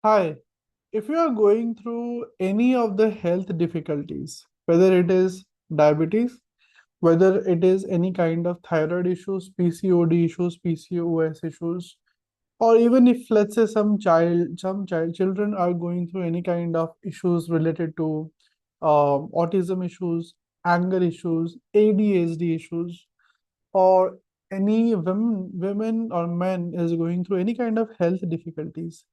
Hi, if you are going through any of the health difficulties, whether it is diabetes, whether it is any kind of thyroid issues, PCOD issues, PCOS issues, or even if let's say children are going through any kind of issues related to autism issues, anger issues, ADHD issues, or any women or men is going through any kind of health difficulties.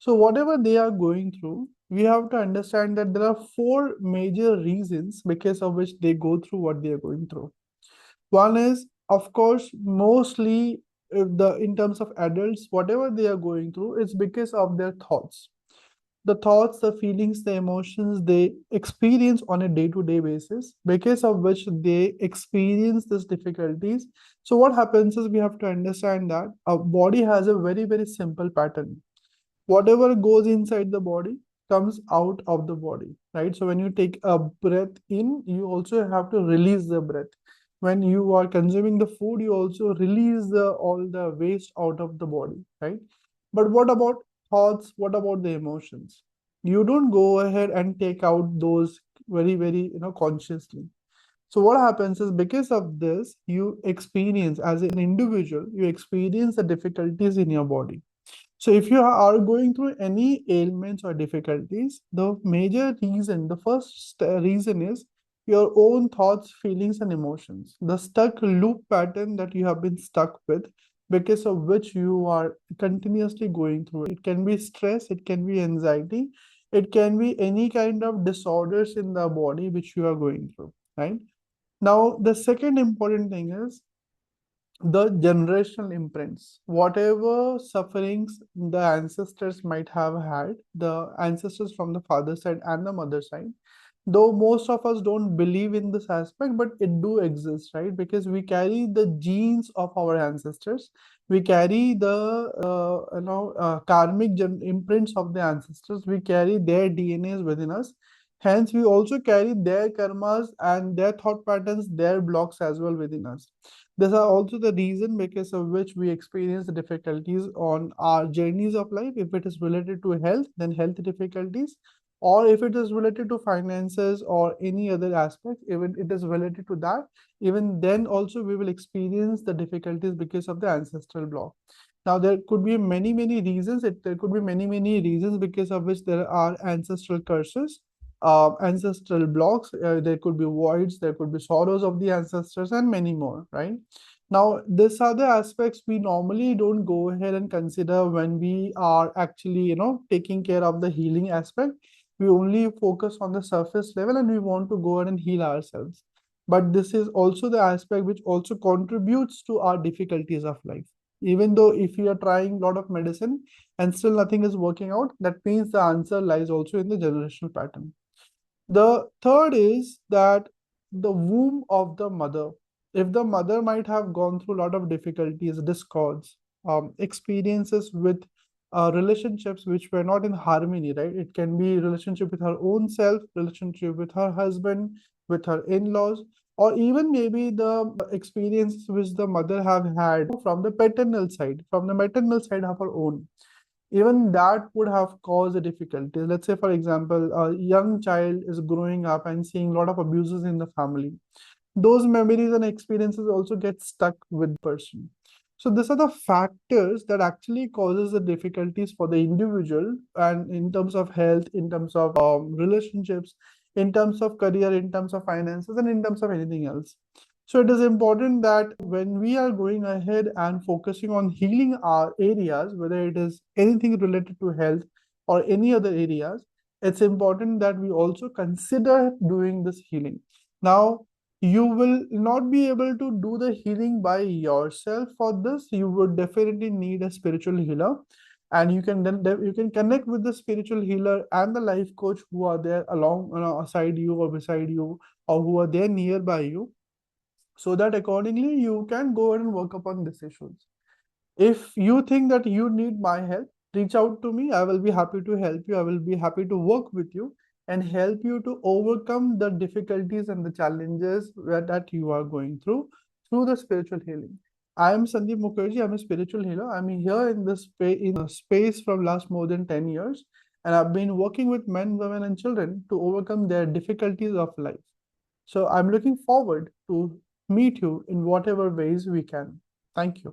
So whatever they are going through, we have to understand that there are four major reasons because of which they go through what they are going through. One is, of course, mostly if the in terms of adults, whatever they are going through, it's because of their thoughts. The thoughts, the feelings, the emotions they experience on a day-to-day basis, because of which they experience these difficulties. So what happens is we have to understand that our body has a very, very simple pattern. Whatever goes inside the body comes out of the body, right? So when you take a breath in, you also have to release the breath. When you are consuming the food, you also release all the waste out of the body, right? But what about thoughts? What about the emotions? You don't go ahead and take out those very, very, consciously. So what happens is because of this, you experience as an individual, you experience the difficulties in your body. So if you are going through any ailments or difficulties, the major reason, the first reason is your own thoughts, feelings, and emotions. The stuck loop pattern that you have been stuck with, because of which you are continuously going through. It can be stress, it can be anxiety, it can be any kind of disorders in the body which you are going through, right? Now, the second important thing is the generational imprints, whatever sufferings the ancestors might have had, the ancestors from the father side and the mother side, though most of us don't believe in this aspect, but it do exist, right? Because we carry the genes of our ancestors, we carry the karmic imprints of the ancestors, we carry their DNAs within us. Hence we also carry their karmas and their thought patterns, their blocks as well within us. These are also the reason because of which we experience the difficulties on our journeys of life. If it is related to health, then health difficulties, or if it is related to finances or any other aspect, even it is related to that, even then also we will experience the difficulties because of the ancestral block. Now there could be many reasons. There could be many reasons because of which there are ancestral curses, ancestral blocks. There could be voids, there could be sorrows of the ancestors, and many more, right? Now, these are the aspects we normally don't go ahead and consider when we are actually, taking care of the healing aspect. We only focus on the surface level and we want to go ahead and heal ourselves. But this is also the aspect which also contributes to our difficulties of life. Even though if we are trying a lot of medicine and still nothing is working out, that means the answer lies also in the generational pattern. The third is that the womb of the mother, if the mother might have gone through a lot of difficulties, discords, experiences with relationships which were not in harmony, right? It can be relationship with her own self, relationship with her husband, with her in-laws, or even maybe the experiences which the mother have had from the paternal side, from the maternal side of her own, even that would have caused a difficulty. Let's say, for example, a young child is growing up and seeing a lot of abuses in the family. Those memories and experiences also get stuck with the person. So these are the factors that actually causes the difficulties for the individual, and in terms of health, in terms of relationships, in terms of career, in terms of finances, and in terms of anything else. So it is important that when we are going ahead and focusing on healing our areas, whether it is anything related to health or any other areas, it's important that we also consider doing this healing. Now, you will not be able to do the healing by yourself. For this, you would definitely need a spiritual healer, and you can then you can connect with the spiritual healer and the life coach who are there along, aside you or beside you, or who are there nearby you, so that accordingly you can go ahead and work upon these issues. If you think that you need my help, reach out to me. I will be happy to help you. I will be happy to work with you and help you to overcome the difficulties and the challenges that you are going through the spiritual healing. I am Sandeep Mukherjee. I'm a spiritual healer. I'm here in this space from last more than 10 years. And I've been working with men, women, and children to overcome their difficulties of life. So I'm looking forward to meet you in whatever ways we can. Thank you.